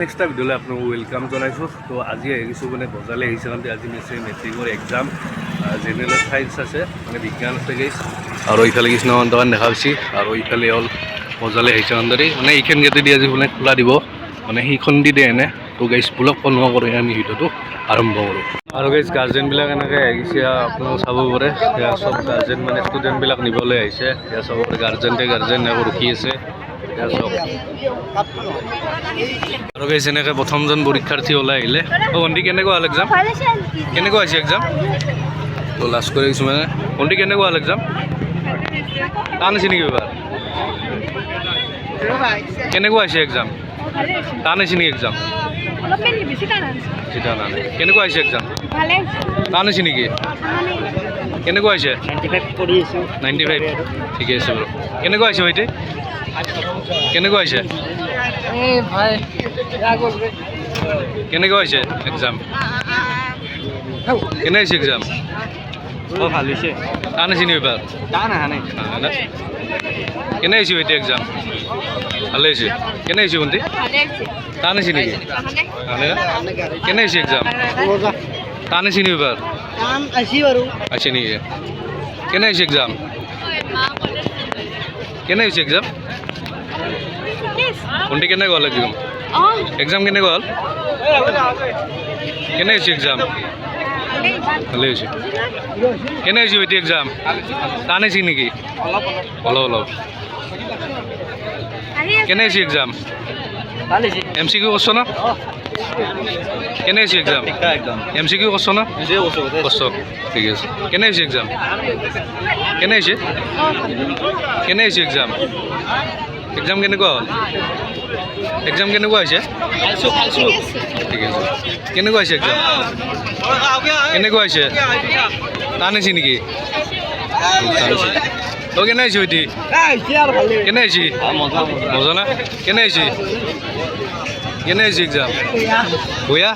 Next ভিডিঅ'লৈ আপোনাক welcome জনাইছোঁ। তো আজি আহিছোঁ মানে বজাৰলৈ আহিছে কাৰণ আজি মেট্ৰিকৰ এক্সাম জেনেৰেল চায়েন্স আছে মানে বিজ্ঞান আছে গাইছ আৰু ইফালে কিছুমান দোকান দেখা পাইছে আৰু ইফালে হ'ল বজাৰলৈ আহিছে কাণ্ডাৰী মানে এইখন গেটে দি আজি মানে খোলা দিব মানে সেইখন দি দিয়ে এনে তো গাইছ ব্লগ বনোৱা কৰি আমি ভিডিঅ'টো আৰম্ভ কৰোঁ। আৰু গাইছ গাৰ্জেনবিলাক এনেকৈ আহিছে আপোনালোকে চাব পাৰে সেয়া চব গাৰ্জেন মানে ষ্টুডেণ্টবিলাক নিবলৈ আহিছে সেয়া চাব পাৰে গাৰ্জেন ৰখি আছে আৰু গাইছ এনেকৈ প্ৰথমজন পৰীক্ষাৰ্থী ওলাই আহিলে ভণ্টি কেনেকুৱা হ'ল এক্সাম কেনেকুৱা হৈছে এক্সাম তো লাষ্ট কৰি কিছুমানে ভণ্টি কেনেকুৱা হ'ল এক্সাম টান হৈছে নেকি এবাৰ কেনেকুৱা হৈছে এক্সাম টান হৈছে নেকি এক্সাম কেনেকুৱা হৈছে এক্সাম টান হৈছে নেকি কেনেকুৱা হৈছে 95 ঠিকে আছে বাৰু কেনেকুৱা হৈছে ভাইটি কেনেকুৱা হৈছে কেনেকুৱা হৈছে এক্সাম কেনে হৈছে এক্সাম ভাল হৈছে টান হৈছে নি এবাৰ কেনে হৈছে ভাইটি এক্সাম ভালে হৈছে কেনে হৈছে ভণ্টি টান হৈছে নেকি কেনে হৈছে এক্সাম টান হৈছে নি এবাৰ আছে নেকি কেনে হৈছে এক্সাম কেনে হৈছে এক্সাম ভণ্টি কেনেকুৱা হ'ল এক্সাম এক্সাম কেনেকুৱা হ'ল কেনে হৈছে এক্সাম ভালে হৈছে কেনে হৈছে ভাইটি এক্সাম টান হৈছে নেকি অলপ কেনে হৈছে এক্সাম MCQ করছ না কেনে হৈছে এক্সাম MCQ করছ না করছ ঠিক আছে কেনে হৈছে এক্সাম কেনে হৈছে এক্সাম এক্সাম কেনেকুৱা হ'ল এক্সাম কেনেকুৱা হৈছে ঠিক আছে কেনেকুৱা হৈছে এক্সাম কেনেকুৱা হৈছে টান হৈছে নেকি তই কেনে হৈছে ভাইটি কেনে হৈছে মজা না কেনে হৈছে এক্সাম বয়া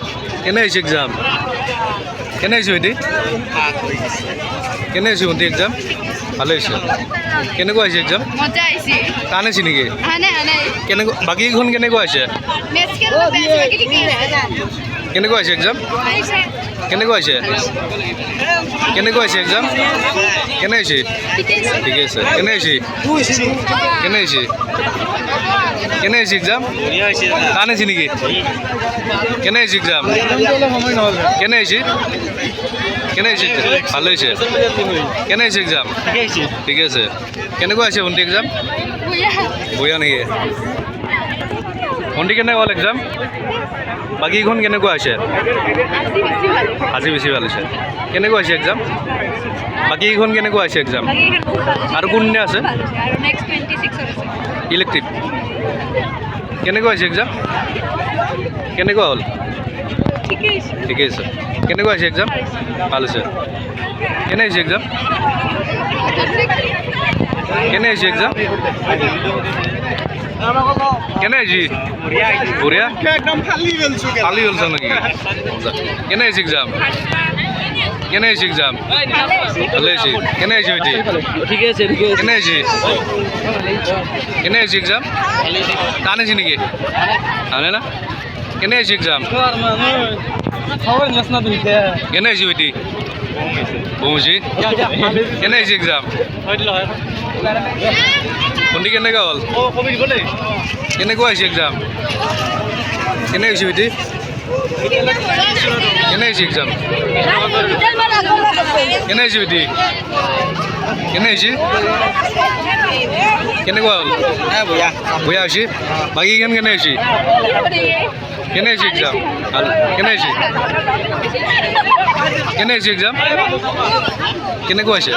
কেনে হৈছে এক্সাম কেনে হৈছে ভাইটি কেনে হৈছে ভণ্টি এক্সাম ভালে হৈছে কেনেকুৱা হৈছে এক্সাম টান হৈছে নেকি কেনেকুৱা বাকীকেইখন কেনেকুৱা হৈছে কেনেকুৱা হৈছে এক্সাম কেনেকুৱা হৈছে এক্সাম কেনে হৈছে ঠিকে আছে কেনে হৈছে এক্সাম টান হৈছে নেকি কেনে হৈছে এক্সাম কেনে হৈছে ভালে হৈছে কেনে হৈছে এক্সাম ঠিকে আছে কেনেকুৱা হৈছে ভণ্টি এক্সাম বঢ়িয়া নেকি ভণ্টি কেনেকুৱা হ'ল এক্সাম বাকীকেইখন কেনেকুৱা হৈছে আজি বেছি ভাল হৈছে কেনেকুৱা হৈছে এক্সাম বাকীকেইখন কেনেকুৱা হৈছে এক্সাম আৰু কোনদিনা আছে ইলেক্ট্ৰিক কেনেকুৱা হৈছে এক্সাম কেনেকুৱা হ'ল ঠিকে আছে কেনেকুৱা হৈছে এক্সাম ভাল হৈছে কেনে হৈছে এক্সাম কেনে হৈছে বঢ়িয়া ফালি গ'লছ নেকি কেনে হৈছে এক্সাম ভালে হৈছে কেনে হৈছে ভাইটি কেনে হৈছে এক্সাম টান হৈছে নেকি টানে না কেনে হৈছে এক্সাম কেনে হৈছে ভাইটি বৌজি কেনে হৈছে এক্সাম ভণ্টি কেনেকুৱা হ'ল কেনেকুৱা হৈছে এক্সাম কেনে হৈছে ভাইটি কেনে হৈছে এক্সাম কেনে হৈছে ভাইটি কেনেকুৱা হ'ল বঢ়িয়া হৈছে বাকীকেইখন কেনে হৈছে এক্সাম কেনে হৈছে এক্সাম কেনেকুৱা হৈছে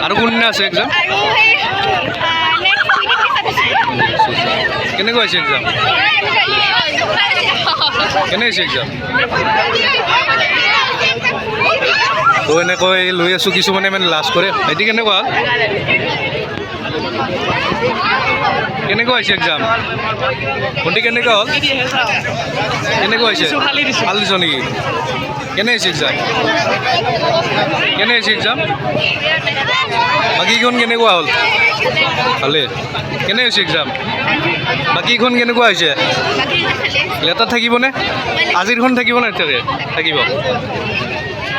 আৰু কোনদিনা আছে এক্সাম কেনেকুৱা হৈছে এক্সাম তো এনেকৈ লৈ আছোঁ কিছুমানে মানে লাজ কৰে ভাইটি কেনেকুৱা হৈছে এক্সাম ভণ্টি কেনেকুৱা হ'ল কেনেকুৱা হৈছে ভাল দিছ নেকি কেনে হৈছে এক্সাম বাকীকেইখন কেনেকুৱা হ'ল ভালে কেনে হৈছে এক্সাম বাকীকেইখন কেনেকুৱা হৈছে লেটাৰ থাকিবনে আজিৰখন থাকিবনে এতিয়াৰে থাকিব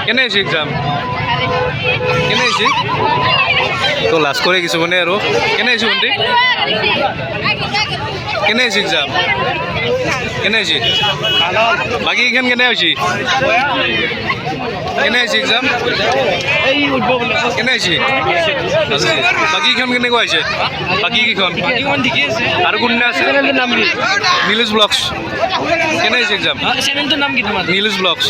কেনে হৈছে এক্সাম কেনে হৈছে তো লাষ্ট কৰি কিছুমানে আৰু কেনে হৈছে ভণ্টি কেনে হৈছে এক্সাম কেনে হৈছে বাকী কেইখন কেনে হৈছে কেনে হৈছে এক্সাম কেনে হৈছে বাকীকেইখন কেনেকুৱা হৈছে বাকীকেইখন আৰু কোনদিনা আছে নীলজ ব্লগছ কেনে হৈছে exam Niloj vlogs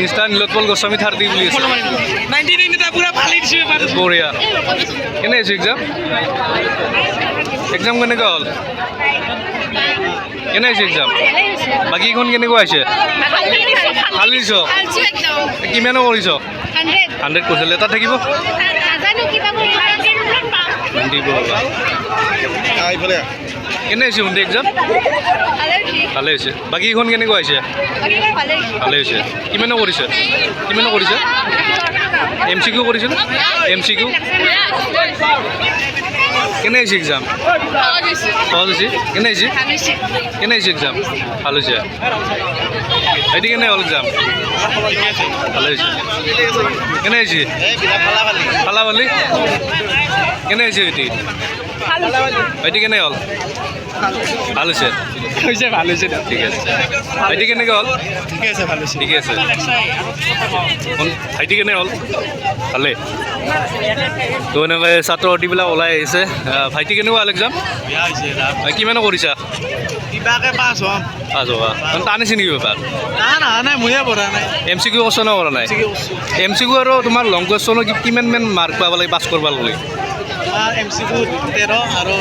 Insta Nilotpal Goswami 30 বুলি আছে বঢ়িয়া কেনে হৈছে এক্সাম এক্সাম কেনেকুৱা হ'ল কেনে হৈছে এক্সাম বাকীকেইখন কেনেকুৱা হৈছে ফালিছ কিমানো কৰিছ 100 কৈছে লেটাৰ থাকিব কেনে হৈছে ভণ্টি এক্সাম ভালে হৈছে বাকীকেইখন কেনেকুৱা হৈছে ভালে হৈছে কিমানো কৰিছে MCQ কৰিছে MCQ কেনে হৈছে এক্সাম সহজ হৈছে কেনে হৈছে এক্সাম ভাল হৈছে এটি কেনে হ'ল এক্সাম ভালে হৈছে কেনে হৈছে ফালাফালি কেনে হৈছে এটি কেনে হ'ল ভাল হৈছে ঠিক আছে ভাইটি কেনেকৈ হ'ল ঠিকে আছে ভাইটি কেনে হ'ল ভালে তো এনেকৈ ছাত্ৰ ছাত্ৰীবিলাক ওলাই আহিছে ভাইটি কেনেকুৱা হ'ল এক্সাম কিমানো কৰিছা পাছ হোৱা টান হৈছে নেকি পেপাৰ MCQ কুৱেশ্যনো কৰা নাই MCQ আৰু তোমাৰ লং কুৱেশ্যনৰ কিমান মাৰ্ক পাব লাগে পাছ কৰিব লাগে MCQ 13 আৰু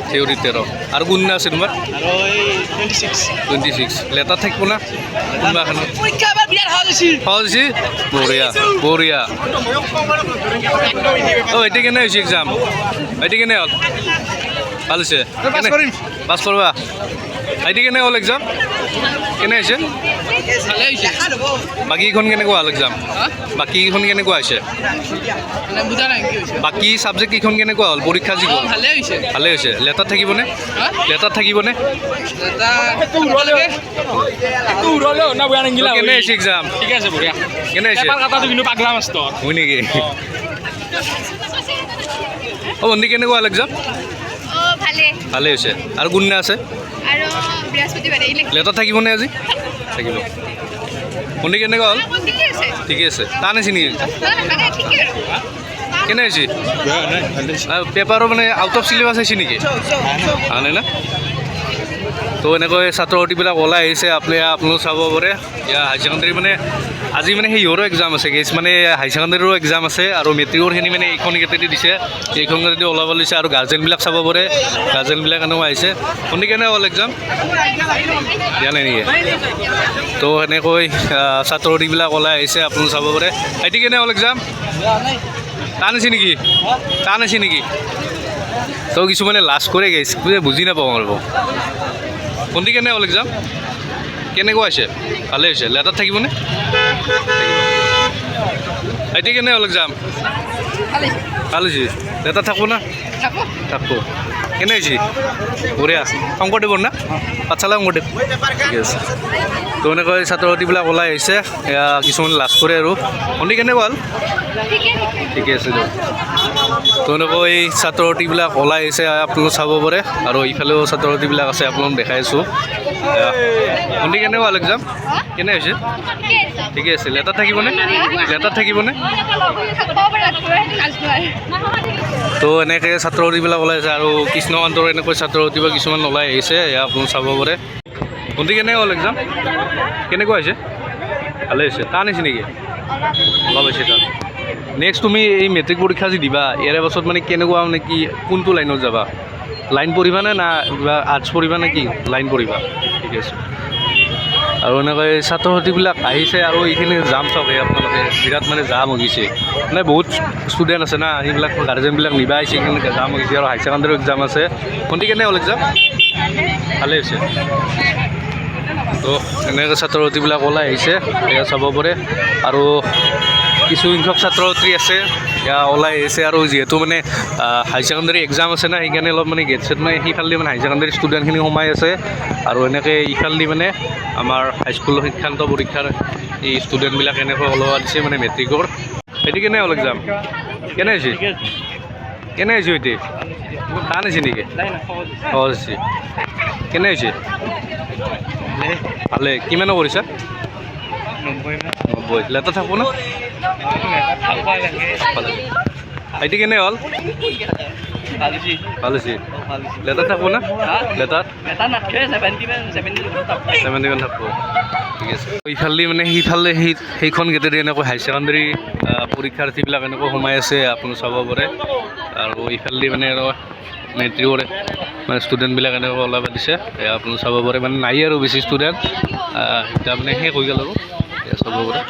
থিয়ৰী 13 আৰু কোনদিনা আছে তোমাৰ আৰু 26 লেটাৰ থাকিব না কোনোবাখন পৰীক্ষা এবাৰ বিৰাট সহজ হৈছে বঢ়িয়া এটি কেনে হৈছে এক্সাম এটি কেনে হ'ল ভাল হৈছে পাছ কৰবা এটি কেনে হ'ল এক্সাম কেনে হৈছে বাকীকেইখন কেনেকুৱা হ'ল এক্সাম বাকীকেইখন কেনেকুৱা হৈছে বাকী ছাবজেক্ট কেইখন কেনেকুৱা হ'ল পৰীক্ষা যি গ'ল ভালে হৈছে লেটাৰ থাকিবনে কেনে হৈছে এক্সাম কেনে হৈছে হয় নেকি ভণ্টি কেনেকুৱা হ'ল এক্সাম ভালে হৈছে আৰু কোনদিনা আছে লেটাৰ থাকিবনে আজি থাকিব ভণ্টি কেনেকুৱা হ'ল ঠিকে আছে টান হৈছে নেকি কেনে হৈছে পেপাৰৰ মানে আউট অফ চিলেবাছ হৈছে নেকি আনে না তো এনেকৈ ছাত্ৰ ছাত্ৰীবিলাক ওলাই আহিছে আপোনালোক চাব পাৰে এতিয়া হাই ছেকেণ্ডেৰী মানে আজি মানে সেইৰো এক্সাম আছে কেছ মানে হাই ছেকেণ্ডেৰীৰো এক্সাম আছে আৰু মেট্ৰিকৰখিনি মানে এইখন কেটেদি দিছে এইখন কেটেদি ওলাব লৈছে আৰু গাৰ্জেনবিলাক চাব পাৰে গাৰ্জেনবিলাক এনেও আহিছে শুনি কেনে হ'ল এক্সাম দিয়া নাই নেকি তো এনেকৈ ছাত্ৰ ছাত্ৰীবিলাক ওলাই আহিছে আপোনালোক চাব পাৰে এটি কেনে হ'ল এক্সাম টান আছে নেকি তো কিছুমানে লাজ কৰে গৈছে বুজি নাপাওঁ আৰু ভণ্টি কেনে হ'ল এক্সাম কেনেকুৱা হৈছে ভালে হৈছে লেটাৰ থাকিবনে আইটি কেনে হ'ল এক্সাম ভাল হৈছে লেটাৰ থাকব না থাকব কেনে হৈছে বঢ়িয়া শংকৰদেৱৰ না পাঠশালা শংকৰদেৱ ঠিকে আছে তো এনেকৈ ছাত্ৰ ছাত্ৰীবিলাক ওলাই আহিছে কিছুমান লাজ কৰে আৰু ভণ্টি কেনেকুৱা হ'ল ঠিকে আছে দিয়ক তো এনেকৈ ছাত্ৰ ছাত্ৰীবিলাক ওলাই আহিছে আপোনালোক চাব পাৰে আৰু ইফালেও ছাত্ৰ ছাত্ৰীবিলাক আছে আপোনালোক দেখাই আছোঁ ভণ্টি কেনেকুৱা হ'ল এক্সাম কেনে হৈছে ঠিকে আছে লেটাৰ থাকিবনে তো এনেকৈ ছাত্ৰ ছাত্ৰীবিলাক ওলাই আহিছে আৰু কৃষ্ণকান্তৰ এনেকৈ ছাত্ৰ ছাত্ৰীবিলাক কিছুমান ওলাই আহিছে এয়া আপোনালোক চাব পাৰে ভণ্টি কেনেকুৱা হ'ল এক্সাম কেনেকুৱা হৈছে ভালে হৈছে টান হৈছে নেকি অলপ হৈছে টান নেক্সট তুমি এই মেট্ৰিক পৰীক্ষা যি দিবা ইয়াৰে পাছত মানে কেনেকুৱা মানে কি কোনটো লাইনত যাবা লাইন পঢ়িবা নে কিবা আৰ্টছ পঢ়িবা নে কি লাইন পঢ়িবা ঠিক আছে আৰু এনেকৈ ছাত্ৰ ছাত্ৰীবিলাক আহিছে আৰু এইখিনি জাম চাওক আপোনালোকে বিৰাট মানে জাম হৈ গৈছে মানে বহুত ষ্টুডেণ্ট আছে না সেইবিলাক গাৰ্জেনবিলাক নিবা আহিছে সেইকাৰণে জাম হৈ গৈছে আৰু হাই ছেকেণ্ডেৰী এক্সাম আছে ভণ্টি কেনে হ'ল এক্সাম ভালে হৈছে তো এনেকৈ ছাত্ৰ ছাত্ৰীবিলাক ওলাই আহিছে এয়া চাব পাৰে আৰু কিছু সংখ্যক ছাত্ৰ ছাত্ৰী আছে এতিয়া ওলাই আহিছে আৰু যিহেতু মানে হাই ছেকেণ্ডেৰী এক্সাম আছে না সেইকাৰণে অলপ মানে গেট ছেট মানে সিফালে মানে হাই ছেকেণ্ডেৰী ষ্টুডেণ্টখিনি সোমাই আছে আৰু এনেকৈ ইফালে মানে আমাৰ হাইস্কুল শিক্ষান্ত পৰীক্ষাৰ এই ষ্টুডেণ্টবিলাক এনেকৈ ওলোৱা দিছে মানে মেট্ৰিকৰ। সেইটো কেনে হ'ল এক্সাম? কেনে হৈছে? কেনে হৈছে এতিয়া? টান হৈছে নেকি? সহজ হৈছে। কেনে হৈছে? ভালে। কিমানো কৰিছা? 90 লেটাৰ থাকব না? এইটো কেনে হ'ল? ভাল হৈছে। লেটাৰ থাকব না? লেটাৰ 70 থাকব। ঠিক আছে। ইফালে মানে সিফালে সেইখন গেটেদি এনেকৈ হাই ছেকেণ্ডেৰী পৰীক্ষাৰ্থীবিলাক এনেকৈ সোমাই আছে আপুনি চাব পাৰে আৰু ইফালে মানে আৰু মেট্ৰিকৰ মানে ষ্টুডেণ্টবিলাক এনেকৈ ওলাব দিছে আপুনি চাব পাৰে মানে নাই আৰু বেছি ষ্টুডেণ্ট এতিয়া মানে শেষ হৈ গ'ল আৰু চাব পাৰে।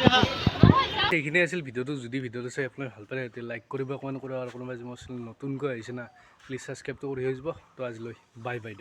এইখিনি আছিল ভিডিঅ'টো। যদি ভিডিঅ'টো চাই আপুনি ভাল পালে তেতিয়া লাইক কৰিব, কমেণ্ট কৰিব আৰু কোনোবাই যে মোৰ চেনেল নতুনকৈ আহিছে না প্লিজ ছাবস্ক্ৰাইবটো কৰি হৈ যাব। তো আজিলৈ বাই বাই।